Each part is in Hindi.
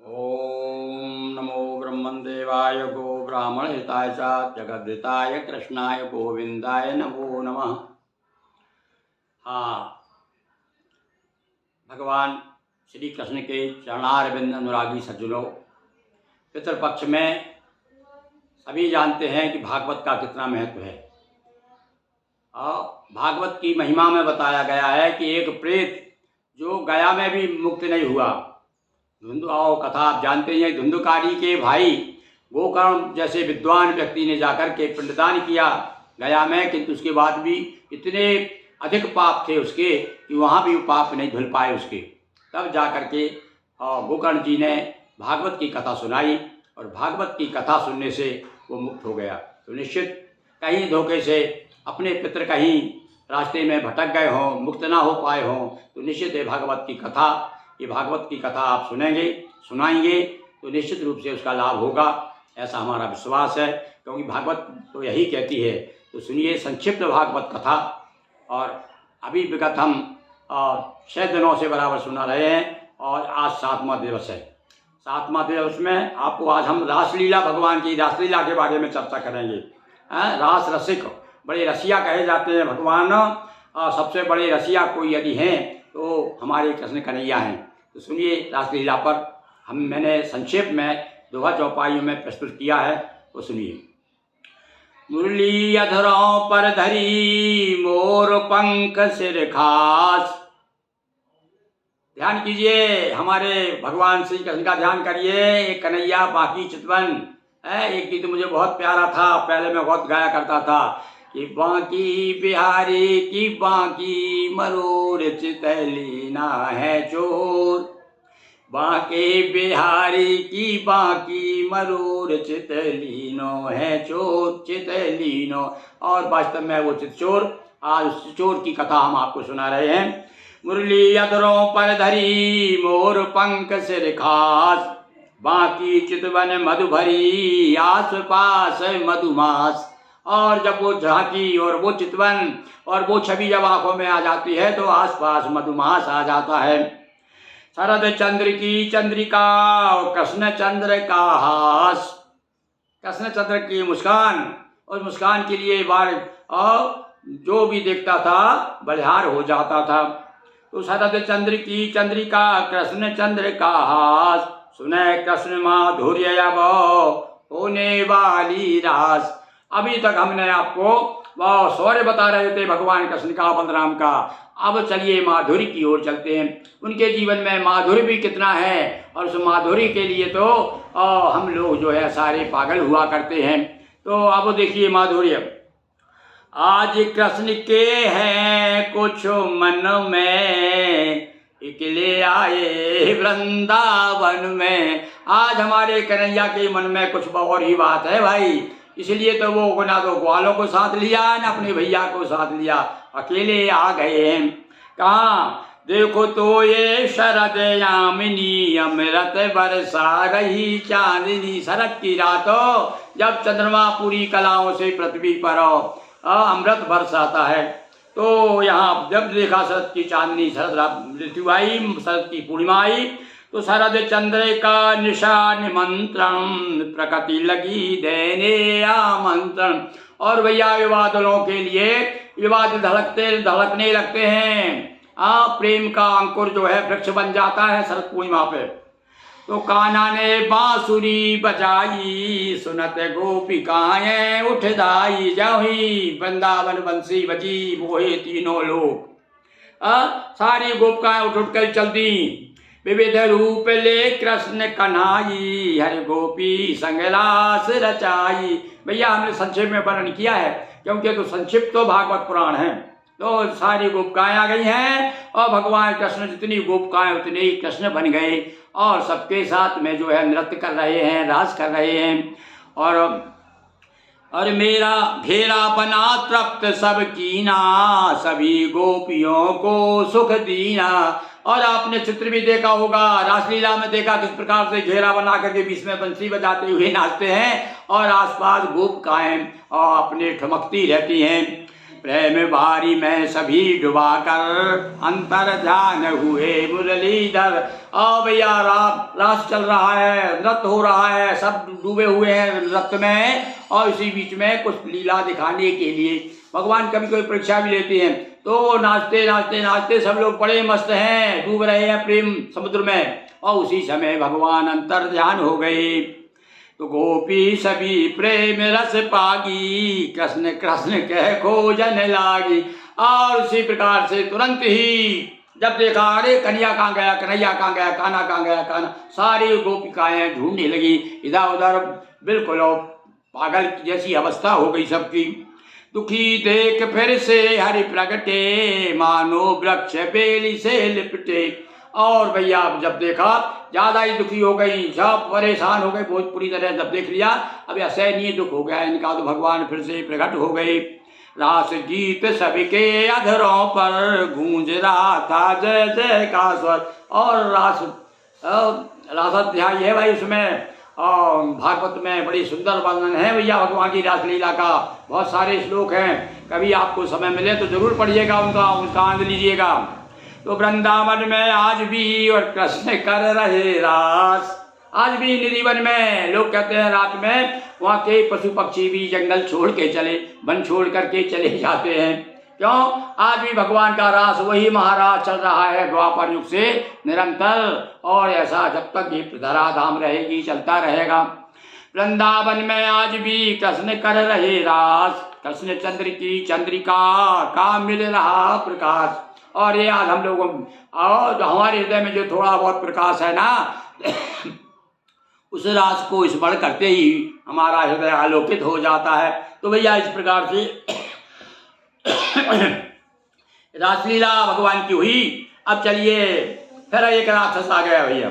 ओम नमो ब्रह्मदेवाय गो ब्राह्मण हिताय च जगद्धिताय कृष्णाय गोविंदाय नमो नमः। हाँ, भगवान श्री कृष्ण के चरणारविंद अनुरागी सज्जनों, पितृपक्ष में सभी जानते हैं कि भागवत का कितना महत्व है। और भागवत की महिमा में बताया गया है कि एक प्रेत जो गया में भी मुक्त नहीं हुआ, कथा आप जानते हैं, धुंधुकारी के भाई गोकर्ण जैसे विद्वान व्यक्ति ने जाकर के पिंडदान किया गया में, किंतु उसके बाद भी इतने अधिक पाप थे उसके कि वहाँ भी वो पाप नहीं धुल पाए उसके। तब जाकर के गोकर्ण जी ने भागवत की कथा सुनाई और भागवत की कथा सुनने से वो मुक्त हो गया। तो निश्चित कहीं धोखे से अपने पितर कहीं रास्ते में भटक गए हों, मुक्त ना हो पाए हों, तो निश्चित है भागवत की कथा, ये भागवत की कथा आप सुनेंगे सुनाएंगे तो निश्चित रूप से उसका लाभ होगा, ऐसा हमारा विश्वास है। क्योंकि भागवत तो यही कहती है। तो सुनिए संक्षिप्त भागवत कथा। और अभी विगत हम 6 दिनों से बराबर सुना रहे हैं और आज 7वां दिवस है। 7वां दिवस में आपको आज हम रासलीला, भगवान की रासलीला के बारे में चर्चा करेंगे। रास रसिक, बड़े रसिया कहे जाते हैं भगवान। सबसे बड़े रसिया कोई यदि हैं तो हमारे कृष्ण कन्हैया हैं। तो सुनिए रासलीला पर मैंने संक्षेप में दोहा चौपाइयों में प्रस्तुत किया है, वो सुनिए। मुरली अधरों पर धरी मोर पंख सिर खास। ध्यान कीजिए, हमारे भगवान श्री कृष्ण का ध्यान करिए। एक कन्हैया बाकी चितवन है। एक गीत मुझे बहुत प्यारा था, पहले मैं बहुत गाया करता था कि बांकी बिहारी की बांकी मरूर चितलीना है चोर। बांके बिहारी की बांकी मरूर चितलीनो है चोर, चितलीनो। और वास्तव में वो चितचोर, आज उस चोर की कथा हम आपको सुना रहे हैं। मुरली अधरों पर धरी मोर पंख सिर खास। बांकी चितवन मधु भरी आस पास मधुमास। और जब वो झांकी और वो चितवन और वो छवि जब आंखों में आ जाती है तो आसपास मधुमास आ जाता है। शरद चंद्र की चंद्रिका कृष्ण चंद्र का हास। कृष्ण चंद्र की मुस्कान, और मुस्कान के लिए बार और जो भी देखता था बलिहार हो जाता था। तो शरद चंद्र की चंद्रिका कृष्ण चंद्र का हास। सुने कृष्ण माधुर्य अब होने वाली रास। अभी तक हमने आपको वह शौर्य बता रहे थे भगवान कृष्ण का, बलराम का। अब चलिए माधुरी की ओर चलते हैं। उनके जीवन में माधुरी भी कितना है, और उस माधुरी के लिए तो हम लोग जो है सारे पागल हुआ करते हैं। तो अब देखिए माधुर्य। आज कृष्ण के हैं कुछ मन में, इकले आए वृंदावन में। आज हमारे कन्हैया के मन में कुछ और ही बात है भाई। इसलिए तो वो ना तो ग्वालों को साथ लिया ना अपने भैया को साथ लिया, अकेले आ गए हैं। कहाँ देखो तो ये शरद यामिनी अमृत बरसा रही चांदनी। शरद की रातों जब चंद्रमा पूरी कलाओं से पृथ्वी पर अमृत बरसाता है, तो यहाँ जब देखा शरद की चांदनी, शरद ऋतु आई, शरद की पूर्णिमा आई, तो शरद चंद्र का निशा निमंत्रण प्रकृति लगी देने आमंत्रण। और भैया विवादलों के लिए विवाद धड़कने लगते हैं। प्रेम का अंकुर जो है वृक्ष बन जाता है शरद पूर्णिमा पे। तो कान्हा ने बांसुरी बजाई सुनत गोपिकाएं उठ दाई। जही वृंदावन बंसी बजी मोहे तीनों लोग। सारी गोपिकाएं उठ उठ कर चलती। विविध रूप ले कृष्ण कन्हाई हरि गोपी संगलास रचाई। भैया हमने संक्षेप में वर्णन किया है, क्योंकि तो संक्षिप्त तो भागवत पुराण है। तो सारी गोपिकाएं आ गई हैं और भगवान कृष्ण जितनी गोपिकाएं उतने ही कृष्ण बन गए और सबके साथ में जो है नृत्य कर रहे हैं, रास कर रहे हैं। और मेरा घेरा बना तृप्त सब कीना, सभी गोपियों को सुख दीना। और आपने चित्र भी देखा होगा, रासलीला में देखा किस प्रकार से घेरा बना करके बीच में बंसी बजाते हुए नाचते हैं और आसपास गोपिकाएं अपने ठमकती रहती हैं। प्रेम भारी में सभी डुबा कर अंतर ध्यान हुए मुरलीधर। भैया रास चल रहा है, नृत्य हो रहा है, सब डूबे हुए हैं नृत्य में, और इसी बीच में कुछ लीला दिखाने के लिए भगवान कभी कोई परीक्षा भी लेते हैं। तो नाचते नाचते नाचते सब लोग बड़े मस्त हैं, डूब रहे हैं प्रेम समुद्र में, और उसी समय भगवान अंतर ध्यान हो गए। तो गोपी सभी प्रेम रस पागी, कृष्ण कृष्ण कह खोजन लागी। और उसी प्रकार से तुरंत ही जब देखा, अरे कन्हैया कहाँ गया, कन्हैया कहाँ गया, कान्हा कहाँ गया, कान्हा, सारी गोपिकाएं ढूंढने लगी इधर उधर, बिल्कुल पागल जैसी अवस्था हो गई सबकी। दुखी देख फिर से हरि प्रगटे, मानो वृक्ष बेली से लिपटे। और भैया जब देखा ज़्यादा ही दुखी हो गई, सब परेशान हो गए बहुत पूरी तरह। जब देख लिया अब असहनीय दुख हो गया इनका, तो भगवान फिर से प्रकट हो गए। रास गीत सबके अधरों पर गूंज रहा था जय जय का स्वर। और रासाध्याय है भाई उसमें, और भागवत में बड़ी सुंदर वर्णन है भैया भगवान की रासलीला का, बहुत सारे श्लोक हैं, कभी आपको समय मिले तो जरूर पढ़िएगा, उसका आनंद लीजिएगा। तो वृंदावन में आज भी और कृष्ण कर रहे रास, आज भी निधिवन में लोग कहते हैं रात में वहाँ के पशु पक्षी भी जंगल छोड़ के चले, वन छोड़ करके चले जाते हैं। क्यों? आज भी भगवान का रास वही महाराज चल रहा है द्वापर युग से निरंतर, और ऐसा जब तक ये धराधाम रहेगी चलता रहेगा। वृंदावन में आज भी कृष्ण कर रहे रास, कृष्ण चंद्र की चंद्रिका का मिल रहा प्रकाश। और ये आज हम लोगों, और जो हमारे हृदय में जो थोड़ा बहुत प्रकाश है ना उस रास को स्मरण करते ही हमारा हृदय आलोकित हो जाता है। तो भैया इस प्रकार से रासलीला भगवान की हुई। अब चलिए फिर एक राक्षस आ गया भैया।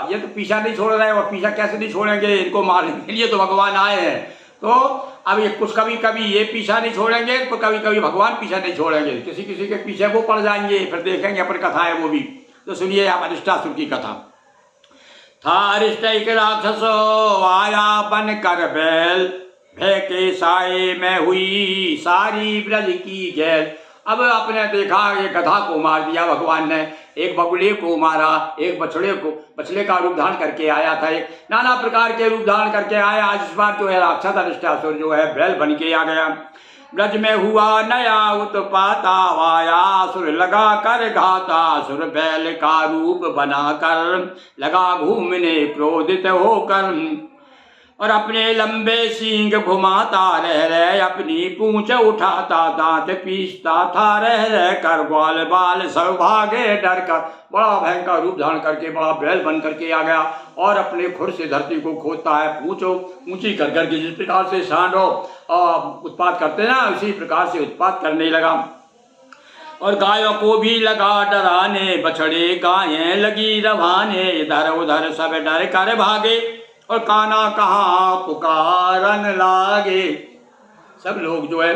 ये तो पीछा नहीं छोड़ रहे, और पीछा कैसे नहीं छोड़ेंगे, इनको मारने के लिए तो भगवान आए हैं। तो अब ये कुछ कभी कभी ये पीछा नहीं छोड़ेंगे, तो कभी कभी भगवान पीछा नहीं छोड़ेंगे, किसी किसी के पीछे वो पड़ जाएंगे। फिर देखेंगे अपन कथा है वो भी, तो सुनिए आप अरिष्टासुर की कथा। था अरिष्ट एक राक्षसो आया बन कर बैल, भय के साए में हुई सारी ब्रज की गैल। अब आपने देखा ये गधा को मार दिया भगवान ने, एक बगुले को मारा, एक बछड़े का रूप धारण करके आया था, एक नाना प्रकार के रूप धारण करके आया। आज इस बार जो है राक्षस अरिष्टासुर जो है बैल बन के आ गया। ब्रज में हुआ नया उत्पाता, वाया असुर लगा कर घाता, असुर बैल का रूप बना कर लगा घूमने क्रोधित होकर, और अपने लंबे सींग घुमाता रह रह अपनी पूंछ उठाता, दांत पीसता था रह रह कर, ग्वाल बाल सब भागे डर कर। बड़ा भयंकर रूप धारण करके बड़ा बैल बन करके आ गया, और अपने खुर से धरती को खोदता है, पूंछो ऊंची कर करके, जिस प्रकार से सांडो उत्पात करते ना उसी प्रकार से उत्पात करने लगा। और गायों को भी लगा डराने, बछड़े गायें लगी रवाने, इधर उधर सब डर कर भागे, और कान्हा कहाँ पुकारन लागे। सब लोग जो है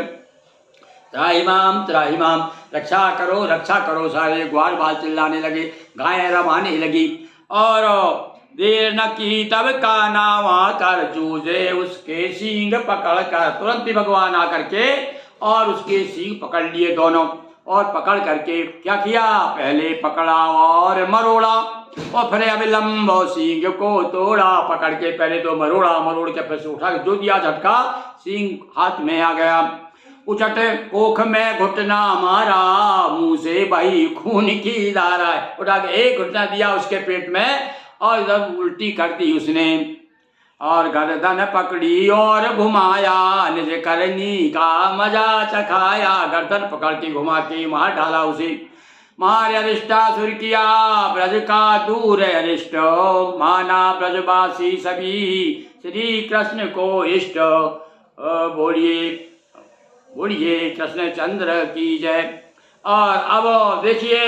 त्राहिमाम त्राहिमाम, रक्षा करो, सारे ग्वाल बाल चिल्लाने लगे, गायें रवाने लगी। और देर न की तब कान्हा वहाँ कर जूझे उसके सींग पकड़ कर। तुरंत ही भगवान आकर के और उसके सींग पकड़ लिए दोनों, और पकड़ करके क्या किया, पहले पकड़ा और मरोड़ा, और फिर अविलंब सींग को तोड़ा। पकड़ के पहले तो मरोड़ के फिर से उठा के जो दिया झटका, सींग हाथ में आ गया। उचट कोख में घुटना मारा, मुंह से बही खून की धारा। उठा के एक घुटना दिया उसके पेट में, और जब उल्टी कर दी उसने, और गर्दन पकड़ी और घुमाया, निज करनी का मजा चखाया। गर्दन पकड़ के घुमा के मार डाला उसे। मार अरिष्टासुर किया ब्रज का दूर अरिष्ट, माना ब्रजवासी सभी श्री कृष्ण को इष्ट। बोलिए कृष्ण चंद्र की जय। और अब देखिए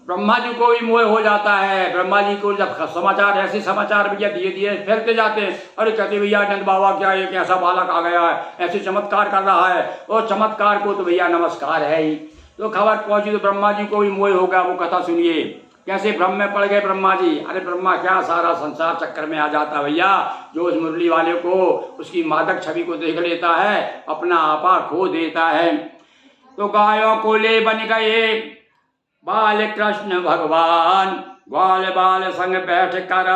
ब्रह्मा जी को भी मोह हो जाता है। ब्रह्मा जी को जब समाचार, ऐसे समाचार भैया धीरे धीरे फैलते जाते हैं, अरे कहते भैया नंद बाबा क्या एक ऐसा बालक आ गया है, ऐसे चमत्कार कर रहा है, और चमत्कार को तो भैया नमस्कार है ही। तो खबर पहुंची तो ब्रह्मा जी को भी मोह हो गया। वो कथा सुनिए। कैसे भ्रम में पड़ गए ब्रह्मा जी। अरे ब्रह्मा क्या, सारा संसार चक्कर में आ जाता भैया। जो उस मुरली वाले को उसकी मादक छवि को देख लेता है अपना आपा खो देता है। तो गायों को ले बन गए बाल कृष्ण भगवान, ग्वाल बाल संग बैठ कर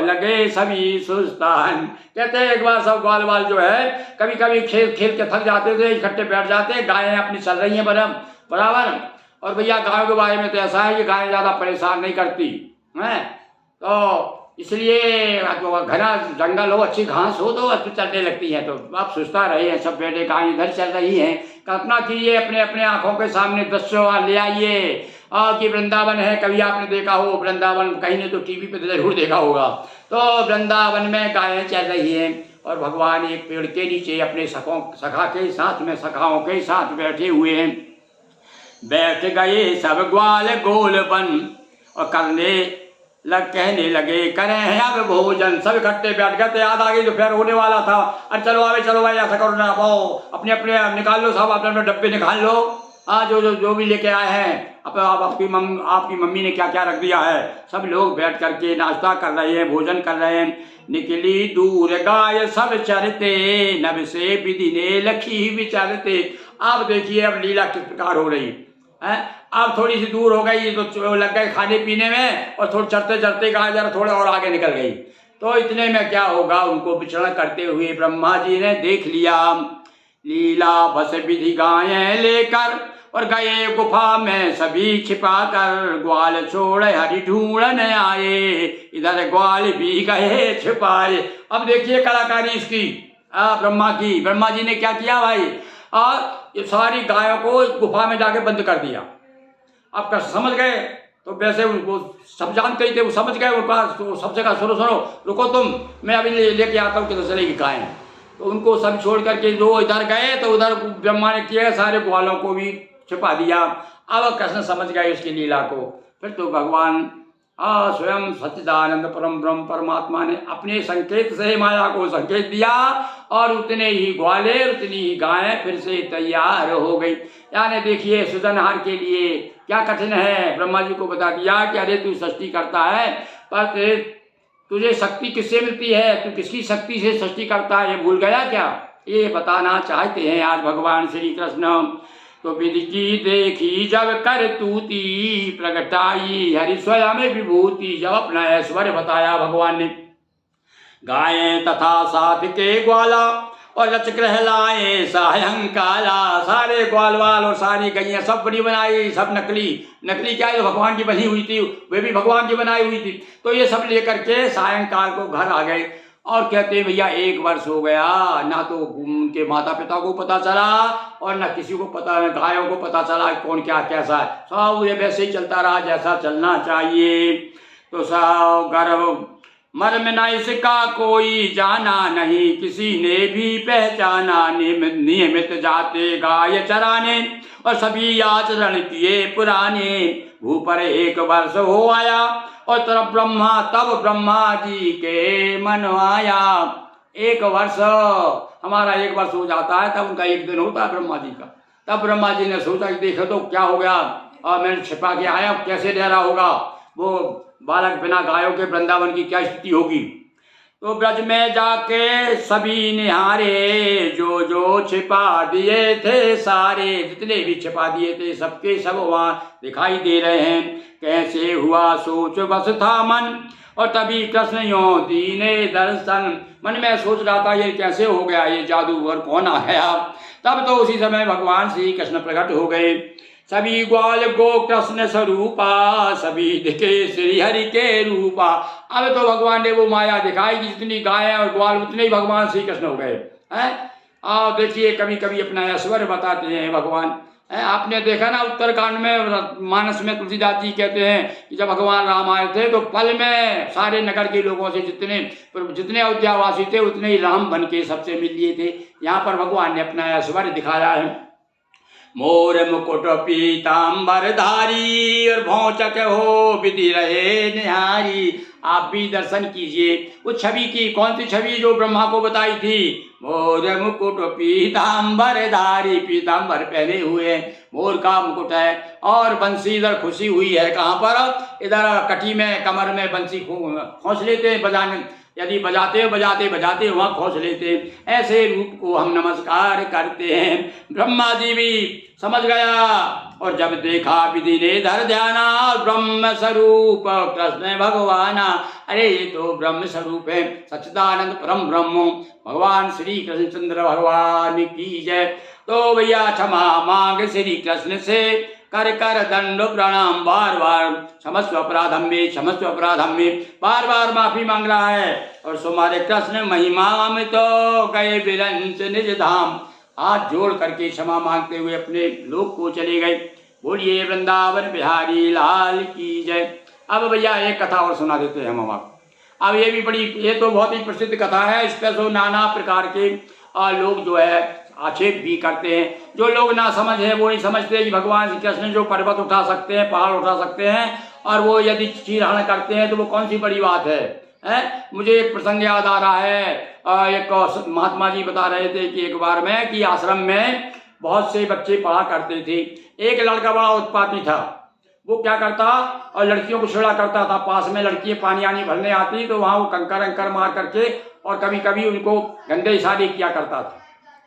लगे सभी सुस्तान। कहते हैं एक बार सब ग्वाल बाल जो है कभी कभी खेल खेल के थक जाते थे, इकट्ठे बैठ जाते, गायें अपनी चल रही हैं बराबर। और भैया गायों के बारे में तो ऐसा है कि गायें ज़्यादा परेशान नहीं करती हैं, तो इसलिए घना जंगल हो, अच्छी घास हो तो चलने लगती हैं। तो आप सुस्ता रहे हैं, सब बैठे गाय इधर चल रही हैं। कल्पना कीजिए अपने अपने आंखों के सामने दृश्य ले आइए कि वृंदावन है। कभी आपने देखा हो वृंदावन, कहीं ने तो टीवी पे जरूर देखा होगा। तो वृंदावन में गायें चल रही हैं और भगवान एक पेड़ के नीचे अपने सखा के साथ में सखाओं के साथ बैठे हुए हैं। बैठ गए सब ग्वाल गोल बन और कहने लगे करें अब भोजन। सब इकट्ठे बैठ गए थे, याद आ गई दोपहर होने वाला था। अरे चलो भाई ऐसा करो ना, पाओ अपने अपने निकाल लो, सब अपने अपने डब्बे निकाल लो। हाँ जो भी लेके आए हैं, अब आपकी मम्मी ने क्या क्या रख दिया है। सब लोग बैठ करके नाश्ता कर रहे हैं, भोजन कर रहे हैं। निकली दूर गाय सब चरते, नभ से विधि ने लखी विचरते। आप देखिए अब लीला किस प्रकार हो रही है। अब थोड़ी सी दूर हो गई तो लग गए खाने पीने में, और थोड़ा चरते चरते गाय जरा थोड़े और आगे निकल गई। तो इतने में क्या होगा, उनको विचरण करते हुए ब्रह्मा जी ने देख लिया। लीला बस विधि गायें लेकर और गए गुफा में सभी छिपा कर, ग्वाल छोड़ हरि ढूंढन आए, इधर ग्वाल भी गए छिपाए। अब देखिए कलाकारी इसकी ब्रह्मा जी ने क्या किया भाई, और ये सारी गायों को गुफा में जाके बंद कर दिया। अब कैसे समझ गए, तो वैसे उनको सब जानते ही थे, वो समझ गए। उनका तो सबसे कहा सुनो रुको तुम, मैं अभी लेके आता हूँ किधर चलेगी गायें। तो उनको सब छोड़ करके जो इधर गए तो उधर ब्रह्मा ने किया, सारे ग्वालों को भी छिपा दिया। अब कृष्ण समझ गए उसकी लीला को। फिर तो भगवान स्वयं सच्चिदानंद परम ब्रह्म परमात्मा ने अपने संकेत से माया को संकेत दिया, और उतने ही ग्वाले उतनी ही गायें फिर से तैयार हो गई। यानी देखिए सृजनहार के लिए क्या कठिन है। ब्रह्मा जी को बता दिया कि अरे तू सृष्टि करता है, पर तुझे शक्ति किससे मिलती है, तू किसकी शक्ति से सृष्टि करता है, ये भूल गया क्या, ये बताना चाहते हैं आज भगवान श्री कृष्ण। तो विधि की देखी जब कर तूती, प्रगटाई हरि स्वयं विभूति। जब अपना ऐश्वर्य बताया भगवान ने, गायें तथा साथ के ग्वाला और रच कहलाए सायंकाला। सारे ग्वाल वाल और सारी गैया सब बड़ी बनाई, सब नकली क्या है, भगवान की बनी हुई थी, वे भी भगवान की बनाई हुई थी। तो ये सब लेकर के सायंकाल को घर आ गए। और कहते भैया 1 वर्ष हो गया, ना तो उनके माता पिता को पता चला और ना किसी को पता, ना गायों को पता चला कौन क्या कैसा है। सब ये वैसे ही चलता रहा जैसा चलना चाहिए। तो सब गर्भ मर्म न इसका कोई जाना नहीं, किसी ने भी पहचाना। नियमित जाते गाय चराने और सभी आचरण किए पुराने। भूपर 1 वर्ष हो आया और तब ब्रह्मा जी के मन आया। 1 वर्ष, हमारा 1 वर्ष हो जाता है तब उनका 1 दिन होता है ब्रह्मा जी का। तब ब्रह्मा जी ने सोचा कि देखो तो क्या हो गया, और मैंने छिपा के आया, कैसे डरा होगा वो बालक बिना गायों के, वृंदावन की क्या स्थिति होगी। तो ब्रज में जाके सभी निहारे, जो छिपा दिए थे सारे, जितने भी छिपा दिए थे सबके सब वहाँ दिखाई दे रहे हैं। कैसे हुआ सोच बस था मन, और तभी कृष्ण यों दीने दर्शन। मन में सोच रहा था ये कैसे हो गया, ये जादूगर कौन आ गया। तब तो उसी समय भगवान श्री कृष्ण प्रकट हो गए। सभी ग्वाल गो कृष्ण स्वरूपा, सभी दिखे श्री हरि के रूपा। अब तो भगवान ने वो माया दिखाई कि जितनी गाय और ग्वाल उतने ही भगवान श्री कृष्ण हो गए हैं। देखिए कभी कभी अपना ऐश्वर्य बताते हैं भगवान। आपने देखा ना उत्तरकांड में, मानस में तुलसीदास जी कहते हैं कि जब भगवान राम आए थे तो पल में सारे नगर के लोगों से जितने अयोध्यावासी थे उतने ही राम बन के सबसे मिल लिए थे। यहाँ पर भगवान ने अपना ऐश्वर्य दिखाया है। मोर मुकुट पीताम्बर धारी और भौचक हो विधि रहे निहारी। आप भी दर्शन कीजिए उस छवि की। कौन सी छवि? जो ब्रह्मा को बताई थी। मोर मुकुट पीताम्बर धारी, पीताम्बर पहने हुए, मोर का मुकुट है और बंसी इधर खुशी हुई है। कहाँ पर? इधर कटी में, कमर में बंसी खोस लेते हैं बजाने। यदि बजाते बजाते बजाते वहाँ खोस लेते। ऐसे रूप को हम नमस्कार करते हैं। ब्रह्मा जी भी समझ गया और जब देखा विधि ने धर ध्याना, ब्रह्म स्वरूप कृष्ण भगवाना। अरे ये तो ब्रह्म स्वरूप है, सच्चिदानंद परम ब्रह्म भगवान श्री कृष्णचंद्र भगवान की जय। तो भैया क्षमा मांग श्री कृष्ण से, कर कर दंड प्रणाम बार बार। क्षमस्व अपराधम में, क्षमस्व अपराधम में, बार बार माफी मांग रहा है। और सुमारे कृष्ण महिमा में तो गए बिरंच निज धाम। हाथ जोड़ करके क्षमा मांगते हुए अपने लोक को चले गए। बोलिए वृंदावन बिहारी लाल की जय। अब भैया एक कथा और सुना देते हैं हम आपको। अब ये भी बड़ी, ये तो बहुत ही प्रसिद्ध कथा है। इस पर तो नाना प्रकार के लोग जो है आक्षेप भी करते हैं। जो लोग ना समझ है वो नहीं समझते कि भगवान श्री कृष्ण जो पर्वत उठा सकते हैं, पहाड़ उठा सकते हैं, और वो यदि चीरहरण करते हैं तो वो कौन सी बड़ी बात है? मुझे एक प्रसंग याद आ रहा है। एक महात्मा जी बता रहे थे कि एक बार में कि आश्रम में बहुत से बच्चे पढ़ा करते थे। एक लड़का बड़ा उत्पाती था। वो क्या करता और लड़कियों को छेड़ा करता था। पास में लड़कियाँ पानी आनी भरने आती तो वहाँ वो कंकर अंकर मार करके और कभी कभी उनको गंदे इशारे किया करता था।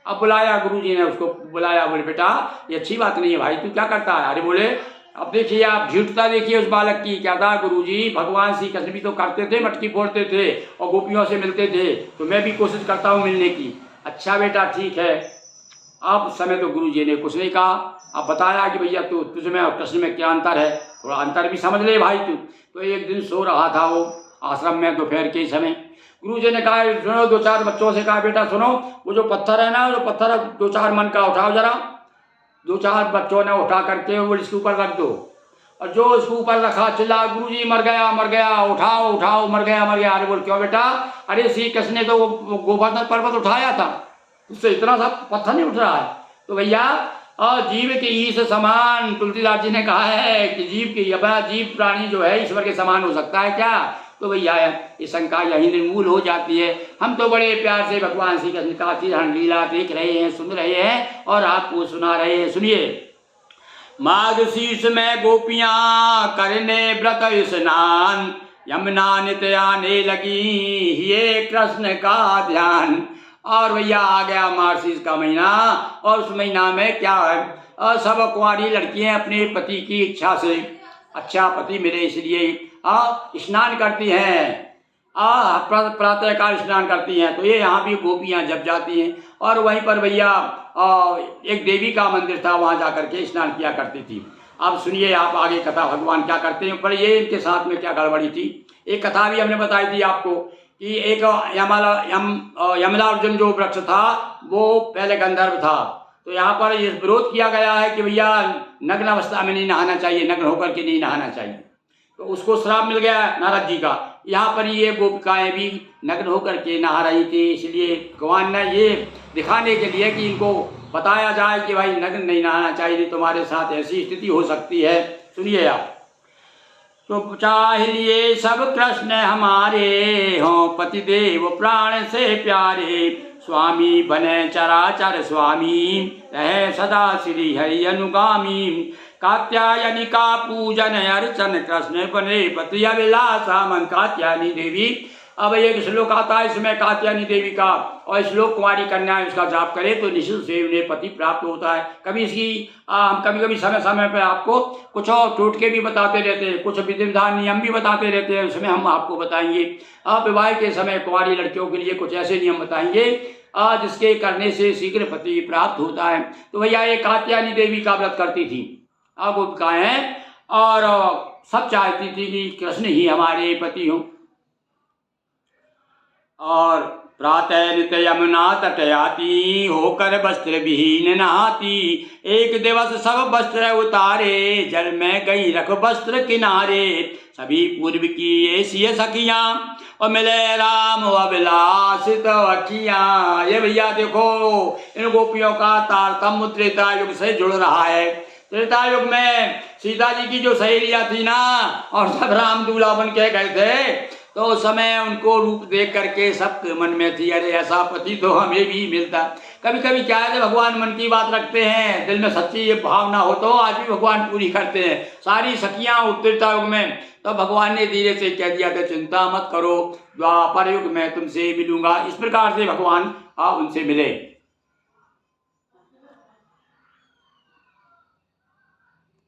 अब बुलाया, गुरुजी ने उसको बुलाया। बोले बेटा ये अच्छी बात नहीं है भाई, तू क्या करता है? अरे बोले अब देखिए, आप झूठता देखिए उस बालक की। क्या था? गुरुजी भगवान श्री कृष्ण भी तो करते थे, मटकी फोड़ते थे और गोपियों से मिलते थे, तो मैं भी कोशिश करता हूँ मिलने की। अच्छा बेटा ठीक है। अब उस समय तो गुरुजी ने कुछ नहीं कहा। अब बताया कि भैया तू तुझमें और कृष्ण में क्या अंतर है, थोड़ा अंतर भी समझ ले भाई तू। तो एक दिन सो रहा था वो आश्रम में दोपहर के समय। गुरुजी ने कहा सुनो, दो चार बच्चों से कहा बेटा सुनो, वो जो पत्थर है ना, जो पत्थर दो चार मन का उठाओ जरा। दो चार बच्चों ने उठा करके वो इसके ऊपर रख दो। और जो इसके ऊपर रखा चिल्ला, गुरुजी मर गया मर गया, उठाओ उठाओ, मर गया मर गया। अरे बोल क्यों बेटा? अरे श्री कृष्ण ने तो वो गोवर्धन पर्वत उठाया था, उससे इतना सा पत्थर नहीं उठ रहा है। तो भैया जीव के ईश समान, तुलसीदास जी ने कहा है कि जीव प्राणी जो है ईश्वर के समान हो सकता है क्या? तो भैया ये शंका यही निर्मूल हो जाती है। हम तो बड़े प्यार से भगवान श्री कृष्ण का चीरहरण लीला देख रहे हैं, सुन रहे हैं और आपको सुना रहे हैं। सुनिए। माघ शीर्ष में गोपियां करने व्रत स्नान, यमुना नित्य आने लगी ये कृष्ण का ध्यान। और भैया आ गया मार्गशीर्ष का महीना, और उस महीना में क्या है, सब कुंवारी लड़कियां अपने पति की इच्छा से अच्छा पति मिले इसलिए स्नान करती हैं। प्रातःकाल स्नान करती हैं। तो ये यहाँ भी गोपियाँ जब जाती हैं और वहीं पर भैया एक देवी का मंदिर था, वहाँ जा करके स्नान किया करती थी। अब सुनिए आप आगे कथा, भगवान क्या करते हैं। पर ये इनके साथ में क्या गड़बड़ी थी। एक कथा भी हमने बताई थी आपको कि एक यमलार्जुन जो वृक्ष था वो पहले गंधर्व था। तो यहाँ पर ये विरोध किया गया है कि भैया नग्न अवस्था में नहीं नहाना चाहिए, नग्न होकर के नहीं नहाना चाहिए। तो उसको श्राप मिल गया नारद जी का। यहाँ पर ये गोपिकाएं भी नग्न होकर के नहा रही थी, इसलिए भगवान ने ये दिखाने के लिए कि इनको बताया जाए कि भाई नग्न नहीं नहाना चाहिए, तुम्हारे साथ ऐसी स्थिति हो सकती है। सुनिए आप। तो चाहिए सब कृष्ण हमारे हों, पतिदेव प्राण से प्यारे, स्वामी बने चराचर स्वामी, रहे सदा श्री हरि अनुगामी। कात्यायनी का पूजन अर्चन, कृष्ण बने पति अभिलाषा मन। कात्यायनी देवी, अब एक श्लोक आता है इसमें कात्यायनी देवी का, और श्लोक कुमारी कन्या उसका जाप करे तो निश्चित से उन्हें पति प्राप्त होता है। कभी इसकी हम कभी कभी समय समय पर आपको कुछ और टोटके भी बताते रहते हैं, कुछ विधि विधान नियम भी बताते रहते हैं, उसमें हम आपको बताएंगे। आप विवाह के समय कुमारी लड़कियों के लिए कुछ ऐसे नियम बताएंगे जिसके करने से शीघ्र पति प्राप्त होता है। तो भैया ये कात्यायनी देवी का व्रत करती थी अब गोपिकाएं, और सब चाहती थी कि कृष्ण ही हमारे पति हों। और प्रातः नित यमुना तट आती, होकर वस्त्र विहीन नहाती। एक दिवस सब वस्त्र उतारे, जल में गई रख वस्त्र किनारे। सभी पूर्व की ऐसी सखियां और मिले राम अभिलाषित अखियां। ये भैया देखो इन गोपियों का तारतम्य त्रेता युग से जुड़ रहा है। त्रेता युग में सीता जी की जो सहेलियां थी ना, और सब राम दूल्हा बन के गए थे, तो उस समय उनको रूप देख करके सबके मन में थी, अरे ऐसा पति तो हमें भी मिलता। कभी कभी क्या है, भगवान मन की बात रखते हैं, दिल में सच्ची ये भावना हो तो आज भी भगवान पूरी करते हैं। सारी सखियां उत्तरता युग में, तो भगवान ने धीरे से कह दिया कि चिंता मत करो, द्वापर युग में तुमसे मिलूंगा। इस प्रकार से भगवान आप उनसे मिले।